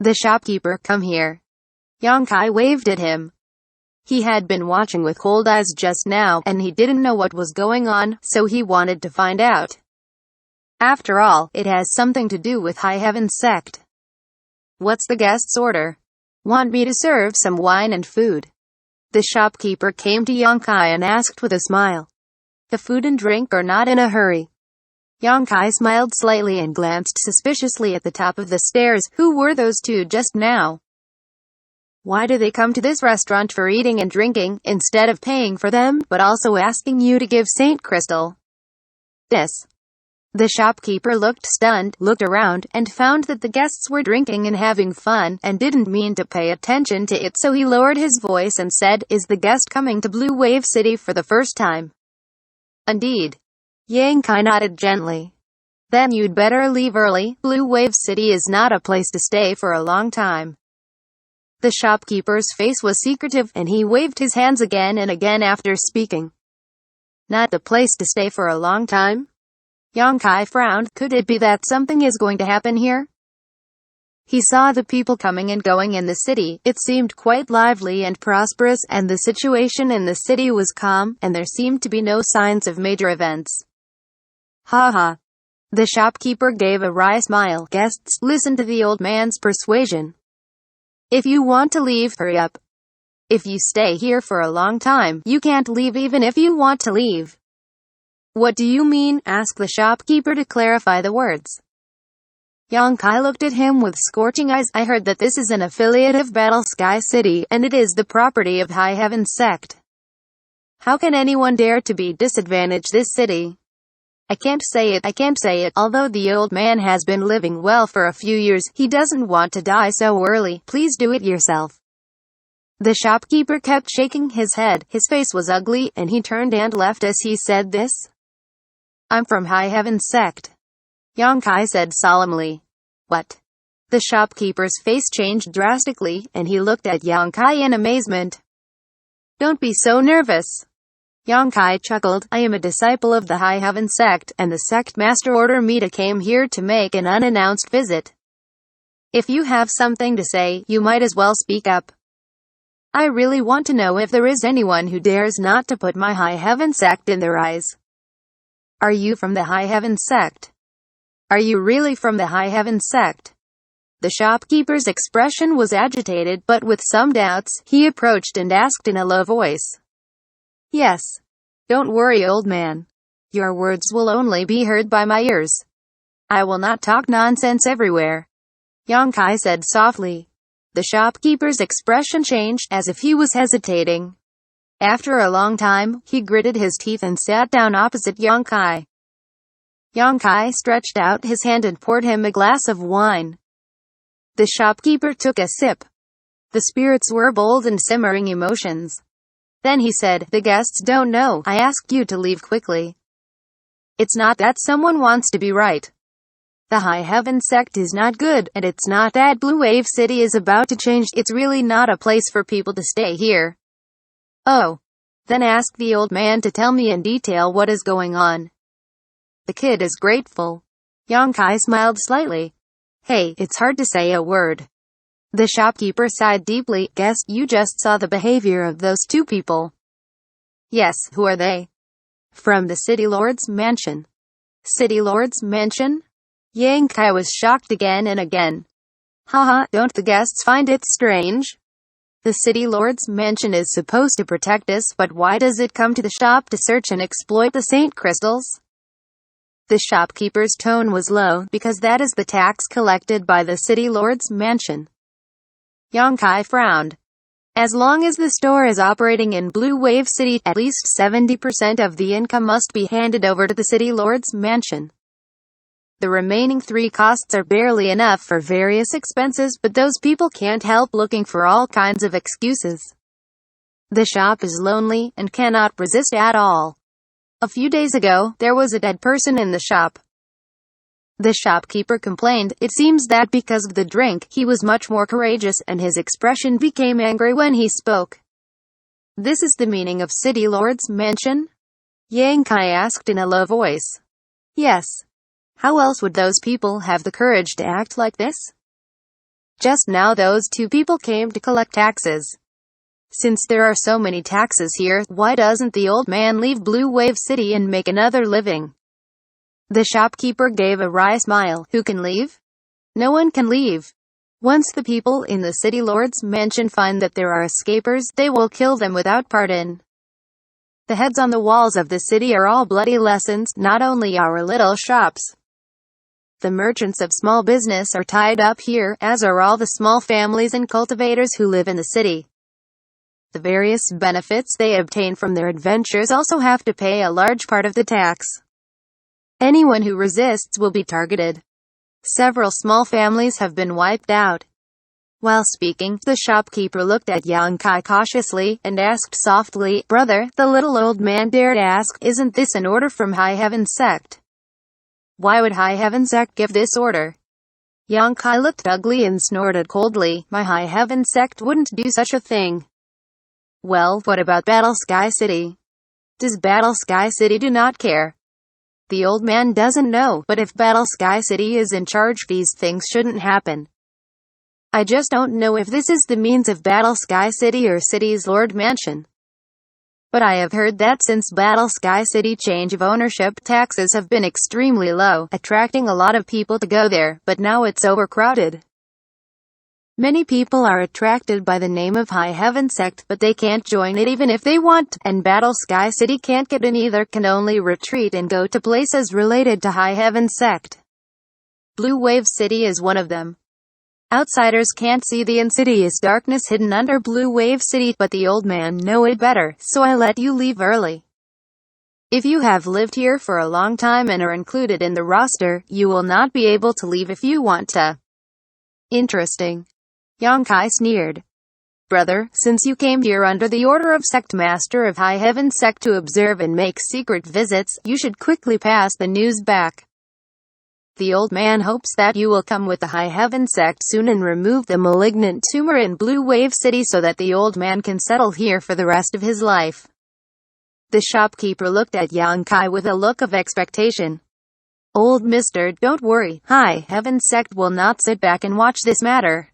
The shopkeeper, come here. Yong Kai waved at him. He had been watching with cold eyes just now, and he didn't know what was going on, so he wanted to find out. After all, it has something to do with High Heaven sect. What's the guest's order? Want me to serve some wine and food? The shopkeeper came to Yong Kai and asked with a smile. The food and drink are not in a hurry. Yong Kai smiled slightly and glanced suspiciously at the top of the stairs. Who were those two just now? Why do they come to this restaurant for eating and drinking, instead of paying for them, but also asking you to give Saint Crystal this? The shopkeeper looked stunned, looked around, and found that the guests were drinking and having fun, and didn't mean to pay attention to it, so he lowered his voice and said, Is the guest coming to Blue Wave City for the first time? Indeed. Yong Kai nodded gently. Then you'd better leave early. Blue Wave City is not a place to stay for a long time. The shopkeeper's face was secretive, and he waved his hands again and again after speaking. Not the place to stay for a long time? Yong Kai frowned. Could it be that something is going to happen here? He saw the people coming and going in the city. It seemed quite lively and prosperous, and the situation in the city was calm, and there seemed to be no signs of major events. Ha ha. The shopkeeper gave a wry smile. Guests, listen to the old man's persuasion. If you want to leave, hurry up. If you stay here for a long time, you can't leave even if you want to leave. What do you mean? Asked the shopkeeper to clarify the words. Yong Kai looked at him with scorching eyes. I heard that this is an affiliate of Battle Sky City, and it is the property of High Heaven sect. How can anyone dare to be disadvantaged this city? I can't say it. Although the old man has been living well for a few years, he doesn't want to die so early. Please do it yourself. The shopkeeper kept shaking his head. His face was ugly, and he turned and left as he said this. I'm from High Heaven sect. Yong Kai said solemnly. What? The shopkeeper's face changed drastically, and he looked at Yong Kai in amazement. Don't be so nervous. Yong Kai chuckled. I am a disciple of the High Heaven sect, and the sect master ordered me to came here to make an unannounced visit. If you have something to say, you might as well speak up. I really want to know if there is anyone who dares not to put my High Heaven sect in their eyes. Are you from the High Heaven sect? Are you really from the High Heaven sect? The shopkeeper's expression was agitated, but with some doubts, he approached and asked in a low voice. Yes. Don't worry, old man. Your words will only be heard by my ears. I will not talk nonsense everywhere. Yong Kai said softly. The shopkeeper's expression changed, as if he was hesitating. After a long time, he gritted his teeth and sat down opposite Yong Kai. Yong Kai stretched out his hand and poured him a glass of wine. The shopkeeper took a sip. The spirits were bold and simmering emotions. Then he said, The guests don't know. I asked you to leave quickly. It's not that someone wants to be right. The High Heaven sect is not good, and it's not that Blue Wave City is about to change. It's really not a place for people to stay here. Oh. Then ask the old man to tell me in detail what is going on. The kid is grateful. Yong Kai smiled slightly. Hey, it's hard to say a word. The shopkeeper sighed deeply. Guess you just saw the behavior of those two people. Yes, who are they? From the City Lord's mansion. City Lord's mansion? Yong Kai was shocked again and again. Haha, don't the guests find it strange? The City Lord's mansion is supposed to protect us, but why does it come to the shop to search and exploit the Saint Crystals? The shopkeeper's tone was low, because that is the tax collected by the City Lord's mansion. Yong Kai frowned. As long as the store is operating in Blue Wave City, at least 70% of the income must be handed over to the City Lord's mansion. The remaining 3 costs are barely enough for various expenses, but those people can't help looking for all kinds of excuses. The shop is lonely, and cannot resist at all. A few days ago, there was a dead person in the shop. The shopkeeper complained. It seems that because of the drink, he was much more courageous, and his expression became angry when he spoke. This is the meaning of City Lord's mansion? Yong Kai asked in a low voice. Yes. How else would those people have the courage to act like this? Just now those two people came to collect taxes. Since there are so many taxes here, why doesn't the old man leave Blue Wave City and make another living? The shopkeeper gave a wry smile. Who can leave? No one can leave. Once the people in the city lord's mansion find that there are escapers, they will kill them without pardon. The heads on the walls of the city are all bloody lessons, not only our little shops. The merchants of small business are tied up here, as are all the small families and cultivators who live in the city. The various benefits they obtain from their adventures also have to pay a large part of the tax. Anyone who resists will be targeted. Several small families have been wiped out. While speaking, the shopkeeper looked at Yong Kai cautiously, and asked softly, "Brother," the little old man dared ask, "isn't this an order from High Heaven Sect?" "Why would High Heaven Sect give this order?" Yong Kai looked ugly and snorted coldly, "My High Heaven Sect wouldn't do such a thing." "Well, what about Battle Sky City? Does Battle Sky City do not care?" The old man doesn't know, but if Battle Sky City is in charge, these things shouldn't happen. I just don't know if this is the means of Battle Sky City or City's Lord Mansion. But I have heard that since Battle Sky City change of ownership, taxes have been extremely low, attracting a lot of people to go there, but now it's overcrowded. Many people are attracted by the name of High Heaven Sect, but they can't join it even if they want to, and Battle Sky City can't get in either, can only retreat and go to places related to High Heaven Sect. Blue Wave City is one of them. Outsiders can't see the insidious darkness hidden under Blue Wave City, but the old man know it better, so I let you leave early. If you have lived here for a long time and are included in the roster, you will not be able to leave if you want to. Interesting. Yong Kai sneered. Brother, since you came here under the order of Sect Master of High Heaven Sect to observe and make secret visits, you should quickly pass the news back. The old man hopes that you will come with the High Heaven Sect soon and remove the malignant tumor in Blue Wave City so that the old man can settle here for the rest of his life. The shopkeeper looked at Yong Kai with a look of expectation. Old mister, don't worry, High Heaven Sect will not sit back and watch this matter.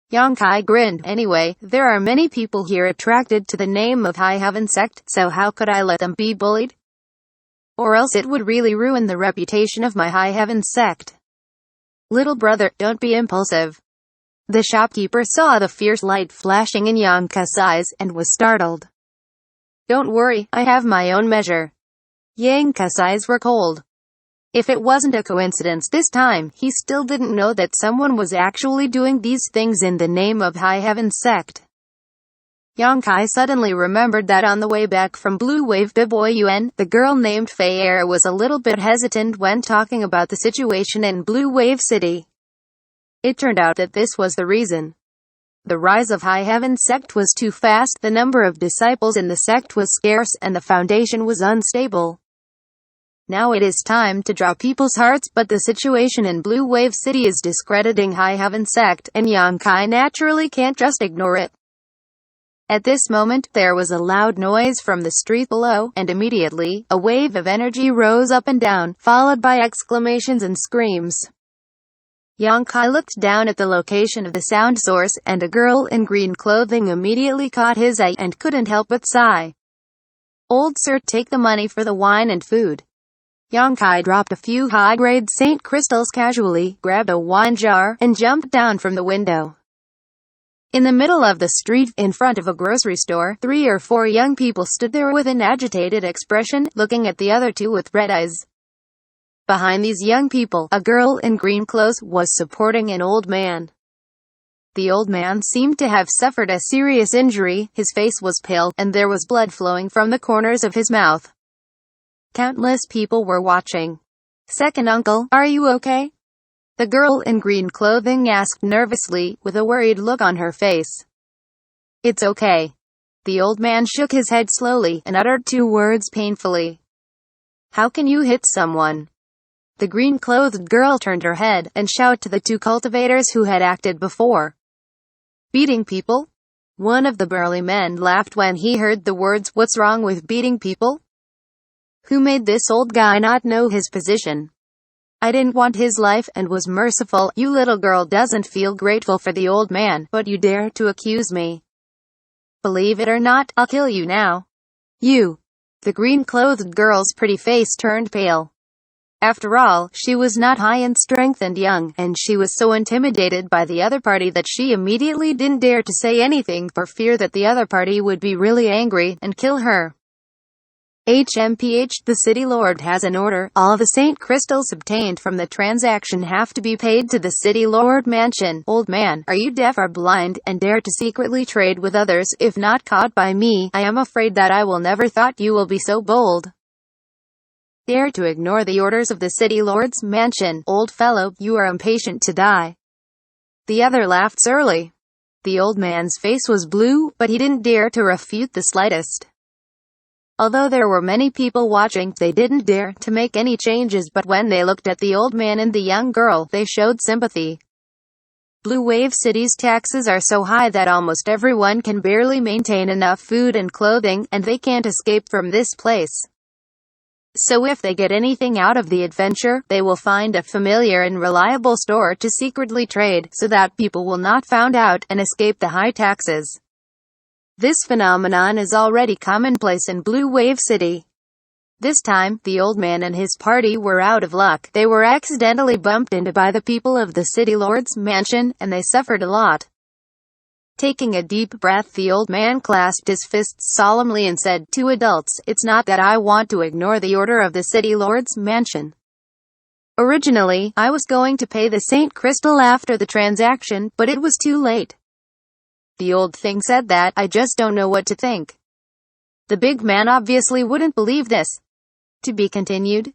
Yong Kai grinned. Anyway, there are many people here attracted to the name of High Heaven Sect, so how could I let them be bullied? Or else it would really ruin the reputation of my High Heaven Sect. Little brother, don't be impulsive. The shopkeeper saw the fierce light flashing in Yong Kai's eyes, and was startled. Don't worry, I have my own measure. Yong Kai's eyes were cold. If it wasn't a coincidence this time, he still didn't know that someone was actually doing these things in the name of High Heaven Sect. Yong Kai suddenly remembered that on the way back from Blue Wave Biboy Yuan, the girl named Fei Er was a little bit hesitant when talking about the situation in Blue Wave City. It turned out that this was the reason. The rise of High Heaven Sect was too fast, the number of disciples in the sect was scarce, and the foundation was unstable. Now it is time to draw people's hearts, but the situation in Blue Wave City is discrediting High Heaven Sect, and Yong Kai naturally can't just ignore it. At this moment, there was a loud noise from the street below, and immediately, a wave of energy rose up and down, followed by exclamations and screams. Yong Kai looked down at the location of the sound source, and a girl in green clothing immediately caught his eye, and couldn't help but sigh. Old sir, take the money for the wine and food. Yong Kai dropped a few high-grade Saint crystals casually, grabbed a wine jar, and jumped down from the window. In the middle of the street, in front of a grocery store, 3 or 4 young people stood there with an agitated expression, looking at the other two with red eyes. Behind these young people, a girl in green clothes was supporting an old man. The old man seemed to have suffered a serious injury, his face was pale, and there was blood flowing from the corners of his mouth. Countless people were watching. Second uncle, are you okay? The girl in green clothing asked nervously, with a worried look on her face. It's okay. The old man shook his head slowly, and uttered 2 words painfully. How can you hit someone? The green-clothed girl turned her head, and shouted to the 2 cultivators who had acted before. Beating people? One of the burly men laughed when he heard the words, what's wrong with beating people? Who made this old guy not know his position? I didn't want his life and was merciful. You little girl doesn't feel grateful for the old man, but you dare to accuse me. Believe it or not, I'll kill you now. You. The green-clothed girl's pretty face turned pale. After all, she was not high in strength and young, and she was so intimidated by the other party that she immediately didn't dare to say anything for fear that the other party would be really angry and kill her. HMPH, the city lord has an order. All the Saint crystals obtained from the transaction have to be paid to the city lord mansion. Old man, are you deaf or blind, and dare to secretly trade with others? If not caught by me, I am afraid that I will never thought you will be so bold. Dare to ignore the orders of the city lord's mansion. Old fellow, you are impatient to die. The other laughed surlily. The old man's face was blue, but he didn't dare to refute the slightest. Although there were many people watching, they didn't dare to make any changes, but when they looked at the old man and the young girl, they showed sympathy. Blue Wave City's taxes are so high that almost everyone can barely maintain enough food and clothing, and they can't escape from this place. So if they get anything out of the adventure, they will find a familiar and reliable store to secretly trade, so that people will not find out, and escape the high taxes. This phenomenon is already commonplace in Blue Wave City. This time, the old man and his party were out of luck. They were accidentally bumped into by the people of the city lord's mansion, and they suffered a lot. Taking a deep breath, the old man clasped his fists solemnly and said, "To adults, it's not that I want to ignore the order of the city lord's mansion. Originally, I was going to pay the Saint Crystal after the transaction, but it was too late. The old thing said that. I just don't know what to think." The big man obviously wouldn't believe this. To be continued.